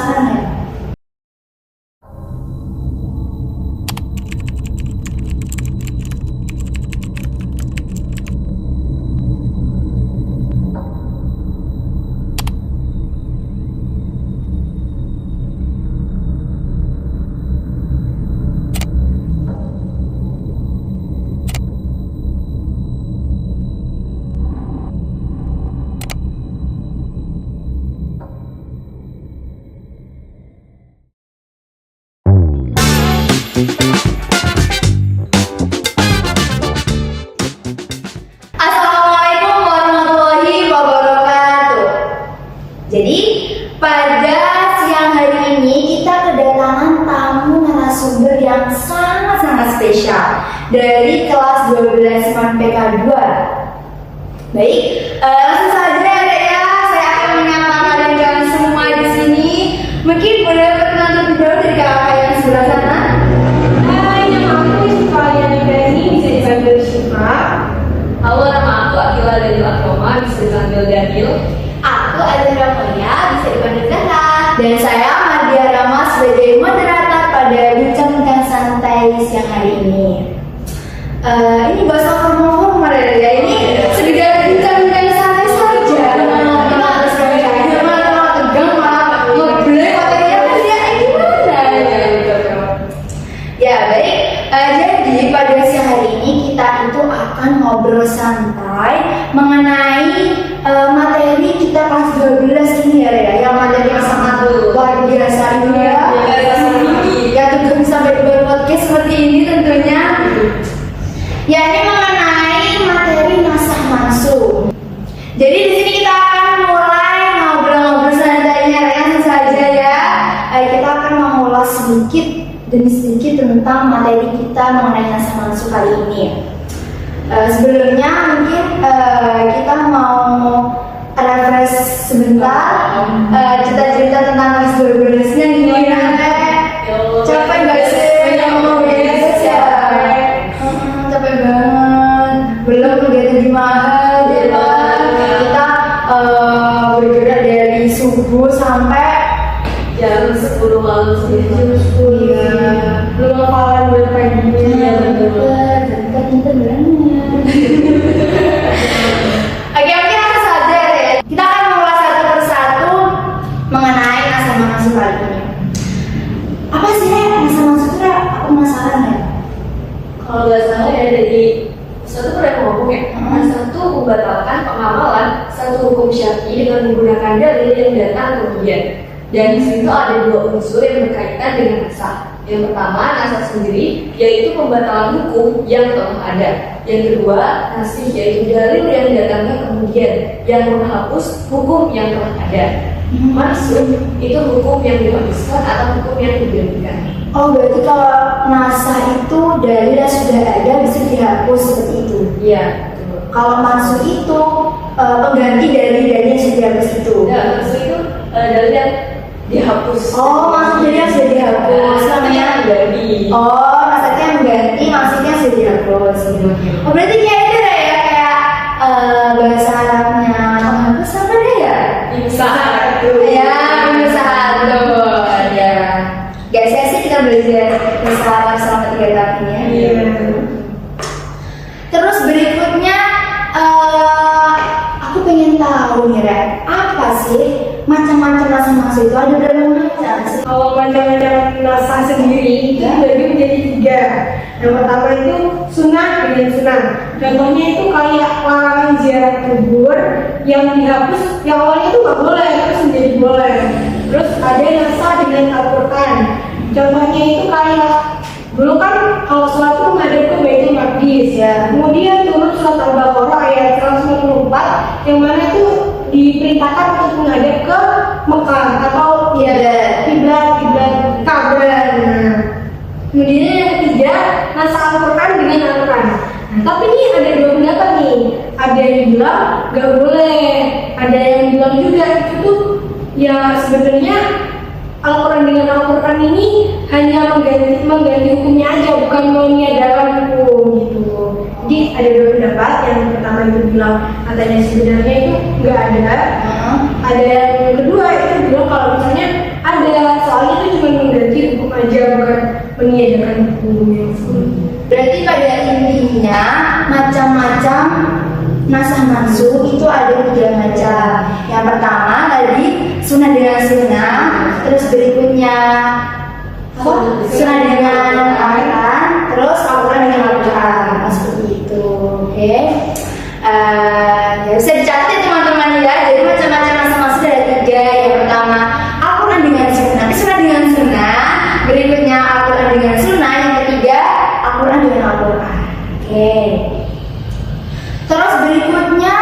penasaran ya? Assalamualaikum warahmatullahi wabarakatuh. Jadi pada siang hari ini kita kedatangan tamu narasumber yang sangat-sangat spesial dari kelas 12 MPK 2. Baik, langsung saja Dek ya, saya akan menyapa kalian semua di sini. Mungkin boleh perkenalan terlebih dahulu dari kakak yang sebelah sana. Hai, nama aku Syifa Yanibani, bisa dipanggil Syifa. Halo, nama aku Akila dari Akroma, bisa dipanggil Daniel. Aku Azhara Mulia, bisa dipanggil Zahra. Dan saya Madia Rama sebagai moderator pada bincang-bincang santai siang hari ini. Ini gak usah formal-formal ya, ini sekedar bincang-bincang santai saja. Kita harus bercanda, malah tegang, malah ngeblek, otaknya dia gimana ya. Baik, jadi pada siang hari ini kita itu akan ngobrol santai mengenai materi kita kelas 12 ini ya Rea, yang materi yang sangat luar biasa ini ya. Ya tentu bisa berpodcast seperti ini tentunya. Ya ini mengenai materi nasah mansuh. Jadi di sini kita akan mulai ngobrol-ngobrol santainya Rea, langsung saja ya. Kita akan mengulas sedikit demi sedikit tentang materi kita mengenai nasah mansuh kali ini. Sebelumnya mungkin kita mau refresh sebentar, cerita-cerita tentang kelas 12-nya gimana? Capek gak sih? Ya. Capek banget. Belum kegiatan di mahal, kita bergerak dari subuh sampai Jam 10 malam jam 10 ya. Belum hafalan buat paginya. Pinter banget. Oke, langsung saja ya. Kita akan mengulas satu persatu mengenai nasah mansuh kali ini. Apa sih nasah mansuh itu? Aku penasaran ya. Kalau nggak salah ya dari satu pernah ngomong ya, satu membatalkan pengamalan satu hukum syar'i dengan menggunakan dalil yang datang kemudian. Dan di situ ada dua unsur yang berkaitan dengan nasah. Yang pertama, nasah sendiri, yaitu pembatalan hukum yang telah ada. Yang kedua, nasih, yaitu dalil yang datangnya kemudian, yang menghapus hukum yang telah ada. Mansuh itu hukum yang dihapuskan atau hukum yang digantikan. Oh, berarti kalau nasah itu dalil yang sudah ada bisa dihapus seperti itu. Iya, betul. Kalau mansuh itu pengganti dari dalil yang sudah dihapus itu. Ya, mansuh itu dalil yang dihapus. Oh, maksudnya sudah dihapus. Namanya dari. oh, maksudnya mengganti, maksudnya sudah dihapus gitu. Oh, berarti kayak itu ya, kayak bahasa Arabnya menghapus apa deh ya? Imsah. Ya, pengusaha tuh. Ya. Gak sia-sia kita belajar bahasa Arab selama 3 tahun ini ya. Iya. Terus berikutnya aku pengen tahu nih Re, apa sih macam-macam nasah mansuh itu? Ada berapa macam sih? Kalau macam-macam nasah sendiri itu dibagi menjadi 3. Yang pertama itu sunnah dengan sunnah. Contohnya itu kayak larangan ziarah kubur yang dihapus, yang awalnya itu nggak boleh terus menjadi boleh. Terus ada nasah dengan Al-Quran. Contohnya itu kayak dulu kan kalau sholat itu menghadap ke Baitul Maqdis ya. Kemudian turun surat Al-Baqarah ayat 194 yang mana itu diperintahkan untuk menghadap ke Mekah atau kiblat Ka'bah. Nah, kemudian yang ketiga nasah Al-Quran dengan Al-Quran. Nah, tapi ini ada dua pendapat nih. Ada yang bilang gak boleh, ada yang bilang juga itu tuh ya sebenarnya Al-Quran dengan Al-Quran ini hanya mengganti hukumnya aja, bukan meniadakan hukum gitu. Jadi ada dua pendapat. Yang pertama itu bilang katanya sebenarnya itu nggak ada. Ada yang kedua itu bilang kalau misalnya ada hukum yang sebelumnya. Berarti pada intinya macam-macam nasah mansuh itu ada 3 macam. Yang pertama tadi sunnah dengan sunnah, terus berikutnya apa? Sunnah dengan Al-Quran, terus Al-Quran dengan Al-Quran, seperti itu. Oke. Ya bisa dicatat ya teman-teman ya. Jadi macam-macam nasah mansuh ada 3. Yang pertama Al-Quran dengan sunnah, sunnah dengan sunnah. Berikutnya Al-Quran dengan sunnah. Yang ketiga Al-Quran dengan Al-Quran. Oke. Terus berikutnya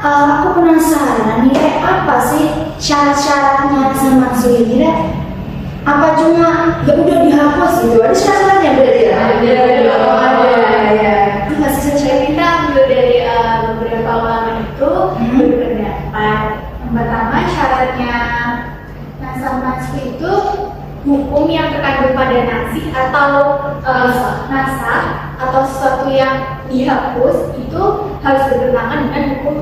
aku penasaran nih, Rek, apa sih syarat-syaratnya sama ini, Rek? Apa cuma ya udah dihapus gitu? Ada syarat-syaratnya berarti ya? Ada. Oh, ada ya. Masih syarat Kita ambil dari beberapa ulama itu berpendapat. Yang pertama syaratnya nasah mansuh itu hukum yang terkandung pada nasi atau nasah atau sesuatu yang dihapus itu harus bertentangan dengan hukum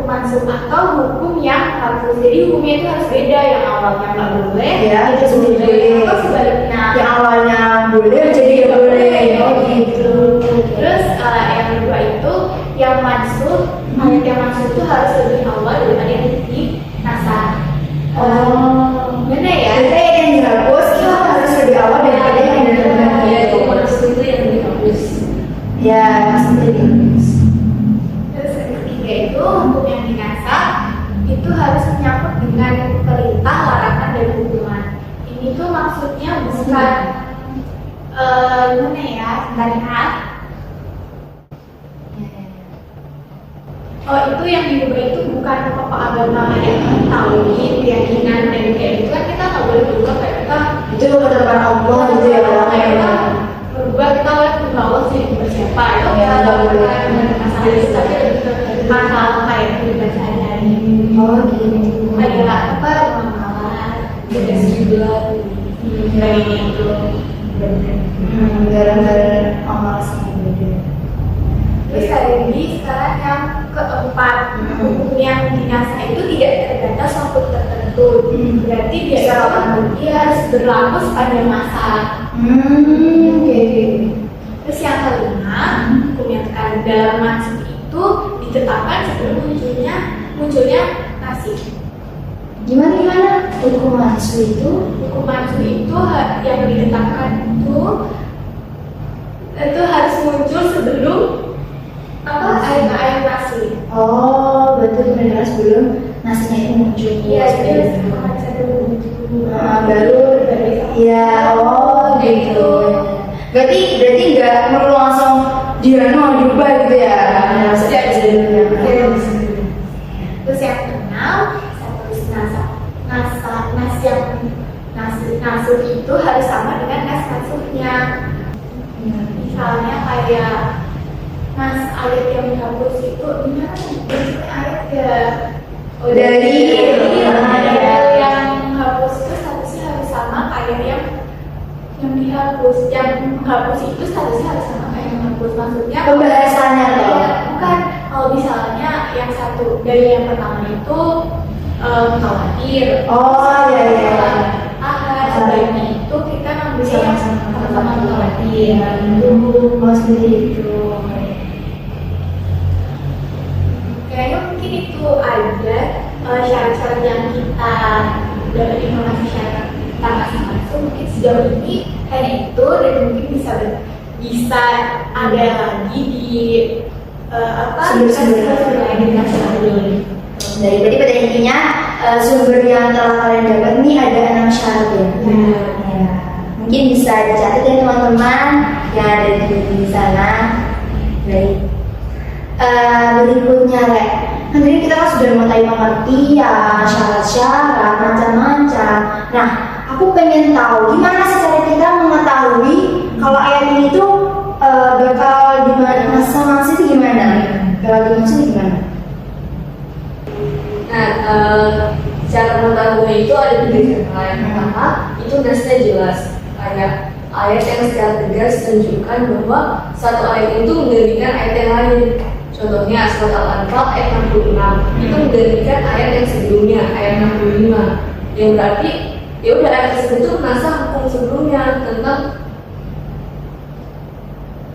mansuh atau hukum yang hapus. Jadi hukumnya itu harus beda, yang awalnya nggak boleh Ya, itu boleh. atau sebaliknya. yang awalnya boleh jadi ya boleh. Oh gitu. Terus yang kedua itu yang mansuh, ayat yang mansuh itu harus lebih awal daripada yang di nasah. Oh, Gimana ya? jadi yang dihapus itu harus lebih awal daripada yang benar-benar Ya, gitu. itu mansuh itu yang dihapus. Ya, maksudnya dihapus. Terus yang ketiga itu hukum yang dinasah itu harus menyangkut dengan perintah, larangan, dan hukuman. Ini tuh maksudnya bukan gimana ya, syariat. Oh, itu yang diubah itu bukan apa agama yang tauhid, keyakinan, dan kayak gitu kan kita nggak boleh berubah kayak kita Itu ketetapan Allah gitu ya kalau kayak kita kayak berubah, kita lihat ke bawah sih bersiapa itu Ya, kita nggak boleh. bukan masalah itu, tapi lebih ke masalah kayak bacaan dari oh gitu. adalah apa amalan beda juga dari itu. Gara-gara amal sama beda. Terus lagi sekarang yang keempat, hukum yang dinasah itu tidak terbatas waktu tertentu. Berarti dia dia harus berlaku sepanjang masa. Oke. Terus yang kelima, hukum yang terkandung dalam mansuh itu ditetapkan sebelum munculnya nasih. Gimana? Hukum mansuh itu? Hukum mansuh itu yang ditetapkan itu harus muncul sebelum ayat nasih. Oh, berarti benar sebelum nasinya itu muncul. Iya, Seperti jadi itu. muncul. Baru ya, oh gitu. Berarti nggak perlu langsung diubah gitu ya? Maksudnya sebelumnya. Terus yang keenam, nasuh itu harus sama dengan nasuhnya. Misalnya kayak ayat yang dihapus itu gimana? Ayat ya. Dari ayat yang hapus itu statusnya harus sama kayak yang dihapus. Yang menghapus itu statusnya harus sama kayak yang menghapus. Maksudnya pembahasannya ya, loh. bukan. Kalau misalnya yang satu dari yang pertama itu khawatir. Oh ya. Ahad sebaiknya itu kita ngambil yang sama-sama khawatir. Oh seperti itu. Kayaknya mungkin itu aja syarat-syarat yang kita dapat informasi syarat tentang nasah mansuh. Mungkin sejauh ini hanya itu, dan mungkin bisa ada lagi di Sumber-sumber lain nasional. Berarti pada intinya sumber yang telah kalian dapat ini ada 6 syarat ya. Ya. Mungkin bisa dicatat ya teman-teman yang ada di sana. Baik. Berikutnya Rek, kan tadi kita kan sudah mulai pengertian syarat-syarat macam-macam. Nah, aku pengen tahu gimana sih cara kita mengetahui kalau ayat ini tuh bakal dimana masa itu gimana? Bakal dimaksud gimana? Nah, cara mengetahui itu ada 3 cara. Yang pertama, itu nasnya jelas. Kayak ayat yang secara tegas menunjukkan bahwa satu ayat itu menggantikan ayat yang lain. Contohnya surat Al-Anfal ayat 66 itu menggantikan ayat yang sebelumnya, ayat 65. Yang berarti ya udah ayat tersebut itu menasah hukum sebelumnya tentang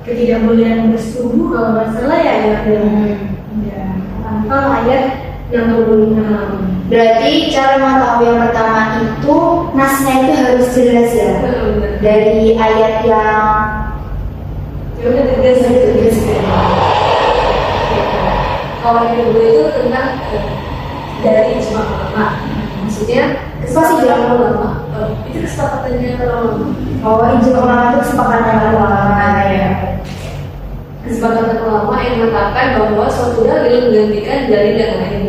ketidakbolehan bersetubuh kalau nggak salah ya ya tanpa ayat 66. Berarti cara mengetahui yang pertama itu nasnya itu harus jelas ya. Dari ayat yang Ya udah tegas gitu. Kalau yang kedua itu tentang dari ijma ulama. Maksudnya kesepakatan ulama. Itu kesepakatannya ulama. oh ijma ulama itu kesepakatan ulama ya. Kesepakatan ulama yang mengatakan bahwa suatu dalil menggantikan dalil yang lain.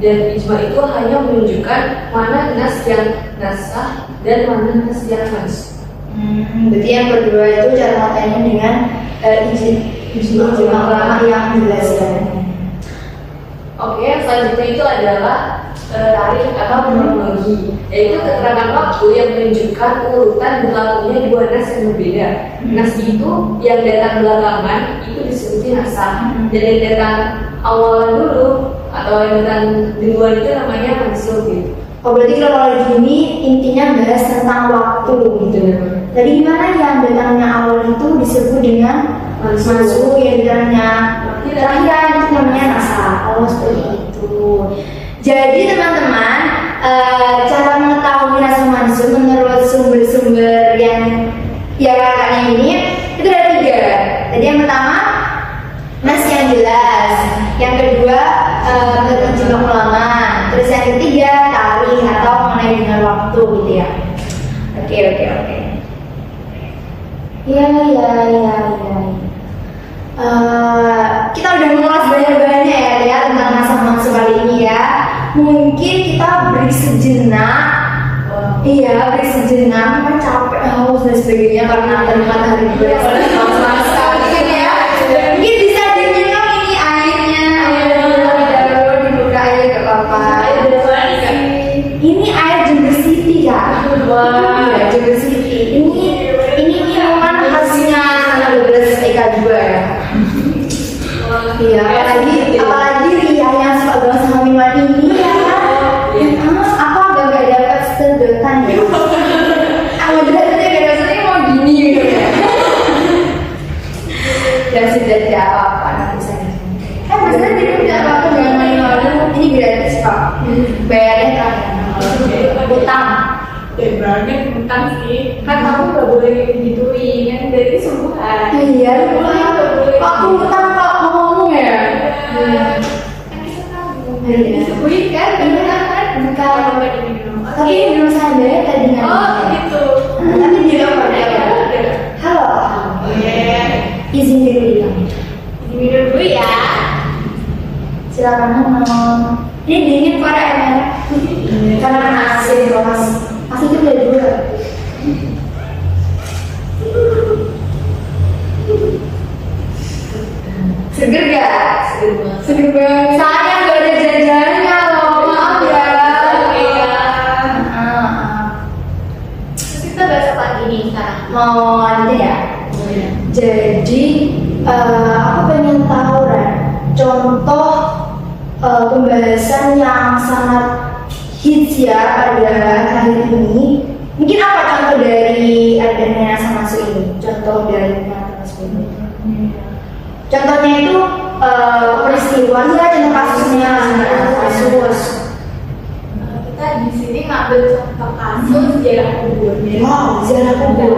Dan ijma itu hanya menunjukkan mana nas yang nasah dan mana nas yang nas. Berarti yang kedua itu cara matanya dengan ijma ulama yang jelas ya. Oke, selanjutnya itu adalah tarikh atau kronologi, yaitu keterangan waktu yang menunjukkan urutan berlakunya dua nas yang berbeda. Nas itu yang datang belakangan itu disebutnya nasah, dan yang datang awalan dulu atau yang datang duluan itu namanya mansukh gitu. Oh berarti kronologi ini intinya bahas tentang waktu gitu. Tadi gimana yang datangnya awal itu disebut dengan mansukh, yang datangnya terakhir itu namanya nasakh. Oh seperti itu. Jadi teman-teman, cara mengetahui nasakh mansukh menurut sumber-sumber yang kakaknya ini itu ada 3. Tadi yang pertama nas yang jelas, yang kedua menurut ijma ulama, terus yang ketiga tarikh atau mengenai dengan waktu gitu ya. Oke. Ya. Kita udah mengulas banyak-banyak ya tentang nasakh mansukh kali ini ya. Mungkin kita beri sejenak, beri sejenak, karena capek, haus dan sebagainya karena tadi matahari berat sekali ya. Mungkin bisa diminum ini airnya, dibuka aja gak apa-apa. Ini air Jember City kak. Wah, Jember City. Ini minuman khasnya 12 TK2 ya. Iya, apalagi Ria yang suka banget sama minuman ini ya. Aku agak gak dapet sedotan ya. Aku dapetnya gak dapetnya mau gini gitu ya. Dan sudah tidak apa-apa nanti saya. Maksudnya tidak apa-apa jangan main-main. Ini gratis kok. Bayarnya kan utang. Banyak utang sih. Kan kamu gak boleh gituin, kan dari sembuhan. Iya, aku utang kok ngomong ya. Disebut kan, bener kan? Bukan. Tapi belum sadar tadi nggak. Oh gitu. Tapi di luar ya. Halo. Izin dulu. Minum dulu ya. Silakan ngomong. Ini dingin pada air. Karena kena AC di kelas. AC itu udah 2. Seger gak? Seger banget. Sayang gak ada jajannya loh, maaf ya. Terus kita bahas apa ini sekarang? Mau lanjut ya? Jadi aku pengen tahu Ren, contoh pembahasan yang sangat hits ya pada hari ini. Mungkin apa contoh dari adanya nasakh mansukh ini? Contoh dari nasakh mansukh ini. Contohnya itu peristiwa ya, contoh kasusnya kasus. Kita di sini ngambil contoh kasus ziarah kubur. Wow, ziarah kubur.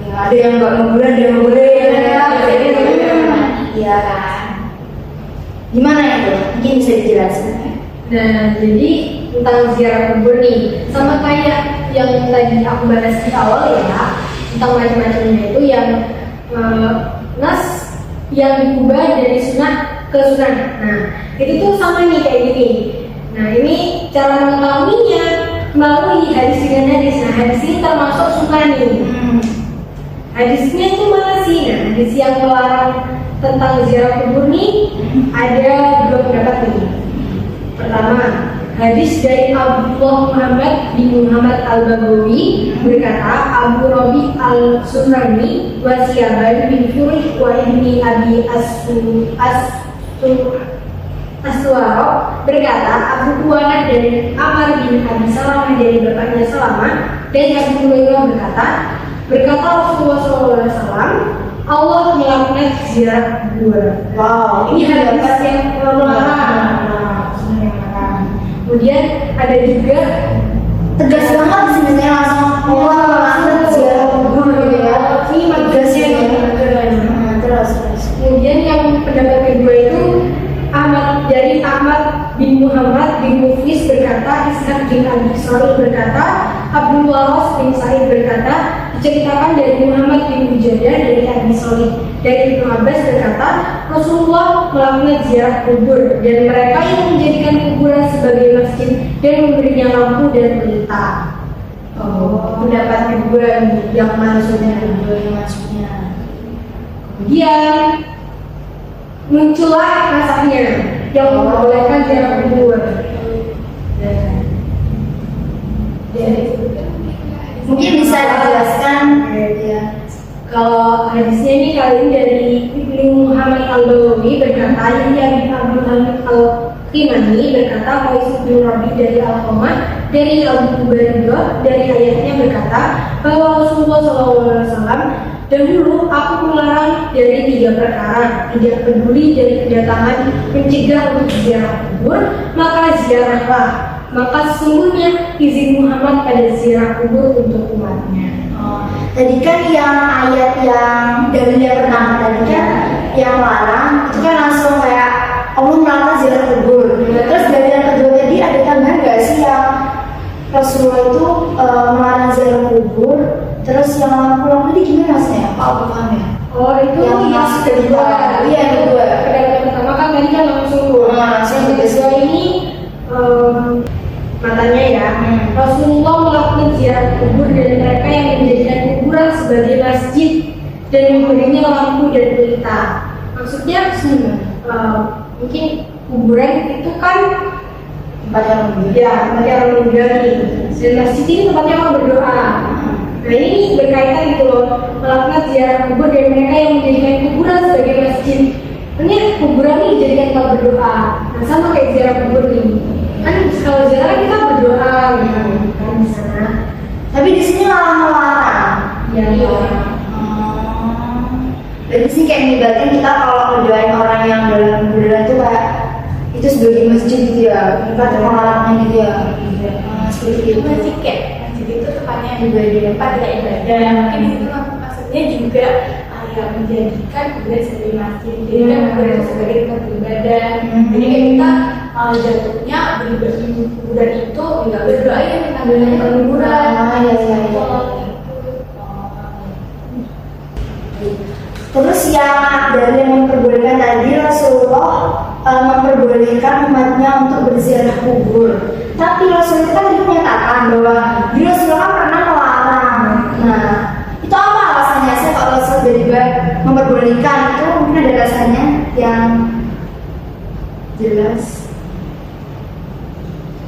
Ya, ada yang nggak boleh, ada yang boleh. Iya kan. Gimana itu? Mungkin bisa dijelasin. Nah, jadi tentang ziarah kubur nih, sama kayak yang tadi aku bahas di awal ya, tentang macam-macamnya itu yang nas yang diubah dari sunnah ke sunnah. Nah, itu tuh sama nih kayak gini. Nah, ini cara mengetahuinya melalui hadis dengan hadis. Nah, hadis ini termasuk sunnah nih. Hadisnya itu mana sih? Nah, hadis yang melarang tentang ziarah kubur nih ada 2 pendapat nih. Pertama, hadis dari Abdullah Muhammad bin Muhammad Al-Bagawi berkata, Abu Rabi Al-Sunrani wa Siyaban bin Furih wa ibni Abi Aswaro berkata, Abu Buana dari Amar bin Abi Salamah dari bapaknya Salamah, dan Abu Hurairah berkata Rasulullah SAW, Allah melaknat ziarah kubur. Wow, Ini hadis yang melarang. Kemudian ada juga tegas banget di sini langsung wah ziarah kubur gitu ya. ini madrasah yang Terus. kemudian yang pendapat kedua itu Ahmad bin Muhammad bin Muflis berkata, Ishaq bin Abi Shalih berkata, Abdullah bin Sa'id berkata, diceritakan dari Muhammad bin Ujadah dari Abi Shalih dari Ibnu Abbas berkata, Rasulullah melaknat ziarah kubur dan mereka yang menjadikan kuburan sebagai masjid dan memberinya lampu dan pelita. Pendapat kedua yang maksudnya yang maksudnya. Kemudian muncullah nasahnya yang memperbolehkan ziarah kubur. Mungkin bisa dijelaskan ya. Kalau hadisnya ini kali ini dari Ibnu Muhammad al-Bawawi berkata, Yahya bin Abdul Hamid al-Qimani berkata, Qais bin Rabi dari Al-Qamah dari Abu Hurairah dari ayatnya berkata bahwa Rasulullah SAW dahulu aku melarang dari 3 perkara, tidak peduli dari kedatangan, mencegah untuk ziarah kubur, maka ziarahlah. Maka sesungguhnya izin Muhammad pada ziarah kubur untuk umatnya. Tadi kan yang ayat yang dari yang pertama tadi kan yang larang itu kan langsung kayak Allah melarang ziarah kubur. Terus dari yang kedua tadi ada tambahan nggak sih yang Rasulullah itu melarang ziarah kubur. Terus yang pulang tadi gimana maksudnya? Apa bukannya? Oh itu yang kedua. Iya yang kedua. Yang pertama kan tadi kan langsung Langsung yang kedua ini matanya ya. Rasulullah melakukan ziarah kubur dan mereka yang menjadikan kuburan sebagai masjid dan memberinya lampu dan pelita. Maksudnya mungkin kuburan itu kan Tempat yang lebih. ya tempat yang meninggali dan masjid ini tempatnya orang berdoa. Nah ini berkaitan gitu loh, melakukan ziarah kubur dan mereka yang menjadikan kuburan sebagai masjid. Ini kuburan ini dijadikan tempat berdoa. Nah sama kayak ziarah kubur nih. Kan kalau ziarah kita berdoa gitu kan di sana. Tapi di sini malah melarang. Ya. Dan di sini kayak melibatkan kita kalau ngedoain orang yang dalam kuburan tuh kayak itu sebagai masjid gitu ya. Kita terlarangnya gitu ya. Seperti itu. Masjid kayak masjid itu tempatnya ibadah, tempat tidak ibadah. Mungkin di situ maksudnya juga ya menjadikan kuburan sebagai masjid, jadi kan kuburan itu sebagai tempat ibadah. Jadi kayak kita jatuhnya beribadah di kuburan itu nggak berdoa ya minta doanya ke kuburan. Terus yang dari yang memperbolehkan tadi Rasulullah memperbolehkan umatnya untuk berziarah kubur. Tapi Rasulullah kan tadi menyatakan bahwa di Rasulullah kan pernah melarang. Nah, itu apa alasannya sih kalau Rasul tiba-tiba memperbolehkan itu? Mungkin ada alasannya yang jelas.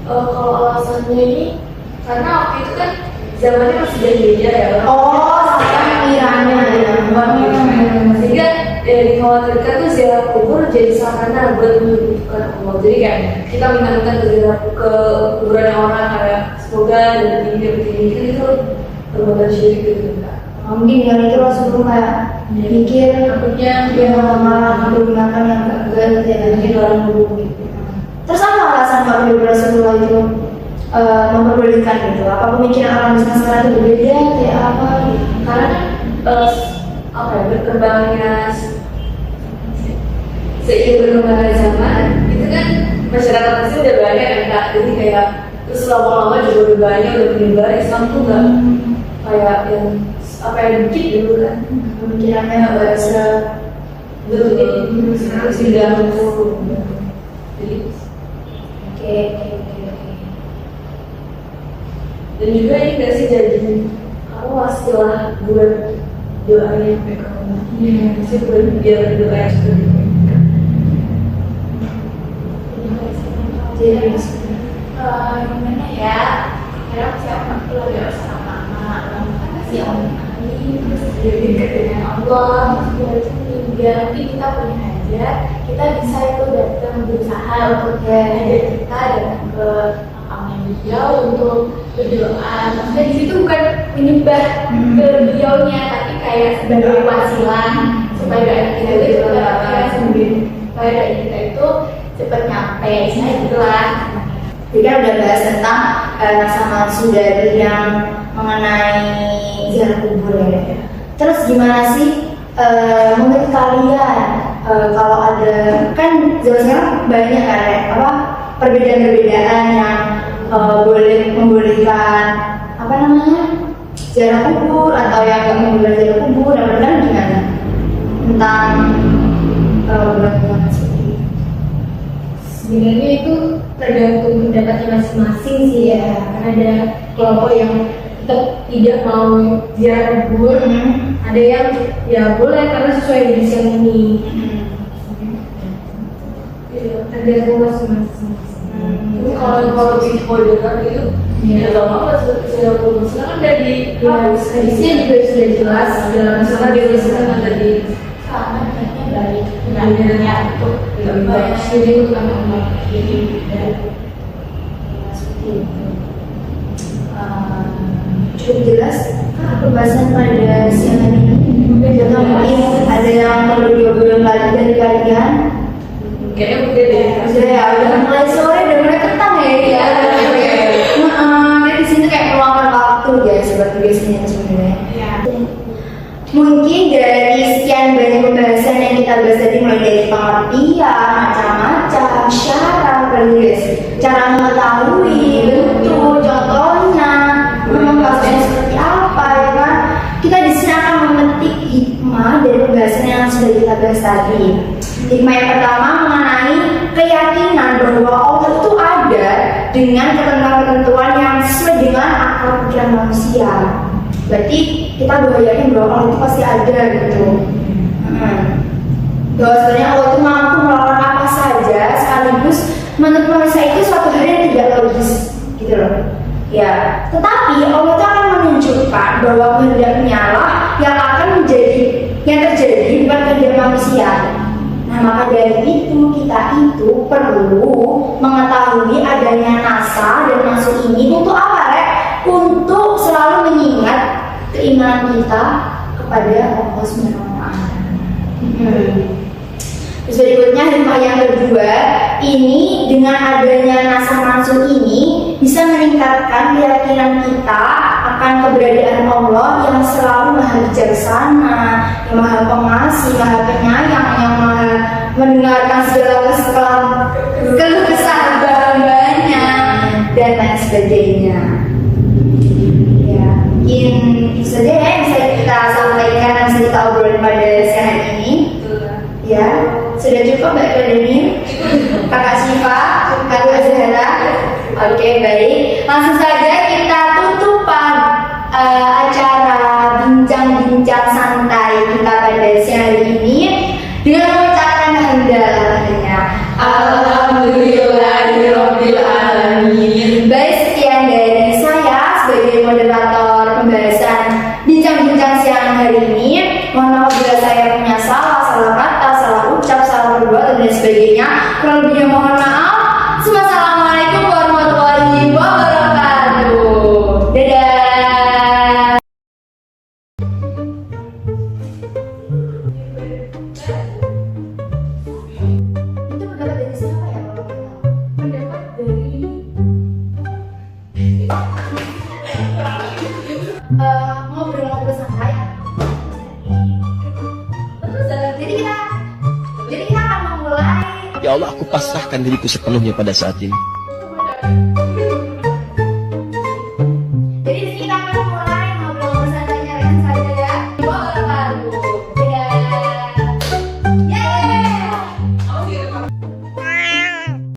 Kalau alasannya ini karena waktu itu kan zamannya masih jahiliyah ya. Sampai mengira-nya ya. Sehingga dikhawatirkan tuh ziarah kubur jadi sarana buat menyebutkan Allah. Jadi kayak kita minta-minta ke ziarah ke kuburan orang kayak semoga dan begini kan itu perbuatan syirik gitu kan. Mungkin yang itu Rasulullah kayak mikir Takutnya dia malah menggunakan yang enggak gitu ya. mungkin orang dulu gitu. Terus apa alasan kalau dari Rasulullah itu memperbolehkan gitu? Apa pemikiran orang Muslim sekarang itu berbeda kayak apa? Gitu? Karena kan apa ya, berkembangnya seiring berkembangnya zaman itu kan masyarakat Mesir udah banyak kan Kak. Jadi kayak terus lama-lama juga udah banyak udah menyebar Islam tuh nggak kayak yang apa yang dikit dulu kan Pemikirannya nggak bahasa betul sudah jadi oke. dan juga ini nggak sih jadi kamu wasilah buat doanya sampai ke Allah. Sih buat biar doa juga. Jadi Gimana ya? Kadang siapa keluarga sama mama, karena si om ini terus jadi dekat dengan Allah, terus meninggal. Mungkin kita punya hajat, kita bisa itu datang berusaha untuk hajat kita datang ke makamnya beliau untuk berdoa. Maksudnya di situ bukan menyembah ke beliaunya, tapi kayak sebagai wasilah faedah kita itu faedah kita itu cepat nyampe, saya gitulah. Jadi kan udah bahas tentang rasa nafsu dari yang mengenai ziarah kubur ya. Terus gimana sih menurut kalian kalau ada kan zaman sekarang banyak kan ya, apa perbedaan-perbedaan yang boleh membolehkan apa namanya ziarah kubur atau yang nggak membolehkan ziarah kubur, dan benar gimana tentang bulan-bulan seperti ini? Sebenarnya itu tergantung pendapatnya masing-masing sih ya. Karena ada kelompok yang tetap tidak mau ziarah kubur, ada yang ya boleh karena sesuai hadis yang ini. Tergantung masing-masing. Tapi kalau di modern itu ya nggak apa-apa sudah kubur, kan dari Hadisnya juga sudah jelas dalam misalkan di Islam ada di Karena kayaknya dari akhirnya itu nggak bagus jadi untuk anak-anak ini. seperti itu. Cukup jelas pembahasan pada siang hari ini. Atau mungkin ada yang perlu diobrolin lagi dari kalian? kayaknya mungkin deh. Udah mulai sore, udah mulai petang ya. Jadi di sini kayak meluangkan waktu ya seperti biasanya sebenarnya. Mungkin dari sekian banyak pembahasan yang kita bahas tadi, mulai dari pengertian, macam-macam, syarat, cara mengetahui, bentuk, contohnya, memang kasusnya seperti apa ya kan? Kita di sini akan memetik hikmah dari pembahasan yang sudah kita bahas tadi. Hikmah yang pertama mengenai keyakinan bahwa Allah itu ada dengan ketentuan-ketentuan yang sesuai dengan akal pikiran manusia. Berarti kita yakin bahwa Allah itu pasti ada gitu. Bahwa sebenarnya Allah itu mampu melakukan apa saja sekaligus menurut manusia itu suatu hal yang tidak logis gitu loh. Ya, tetapi Allah itu akan menunjukkan bahwa kehendaknya lah yang akan menjadi yang terjadi bukan kehendak manusia. Nah, maka dari itu kita itu perlu mengetahui adanya NASA dan masuk ini untuk apa, Rek? Untuk selalu mengingat keimanan kita kepada Allah Subhanahu wa Ta'ala. Terus berikutnya hikmah yang kedua, ini dengan adanya NASA Mansur ini bisa meningkatkan keyakinan kita akan keberadaan Allah yang selalu maha bijaksana, yang maha pengasih, maha penyayang, yang maha mendengarkan segala keluh kesah hamba-hambanya dan lain sebagainya. Ya, mungkin itu saja ya yang bisa kita sampaikan dan bisa kita obrolin pada siang hari ini. Ya, sudah cukup Mbak Kadeni, Kakak Syifa, Kakak Zahra. Oke, baik. Langsung saja kita tutupan acara bincang-bincang santai kita pada siang hari ini dengan mengucapkan hamdalah tentunya. Alhamdulillahirabbil alamin. Baik, sekian dari saya sebagai moderator pembahasan bincang-bincang siang hari ini. Mohon maaf bila saya punya salah kata, salah ucap, salah perbuatan dan sebagainya. Kurang lebihnya mohon maaf. Assalamualaikum warahmatullahi wabarakatuh. Dadah. Itu pendapat dari siapa ya? Pendapat dari Ngobrol-ngobrol santai. Jadi kita akan memulai. Ya Allah, aku pasrahkan diriku sepenuhnya pada saat ini.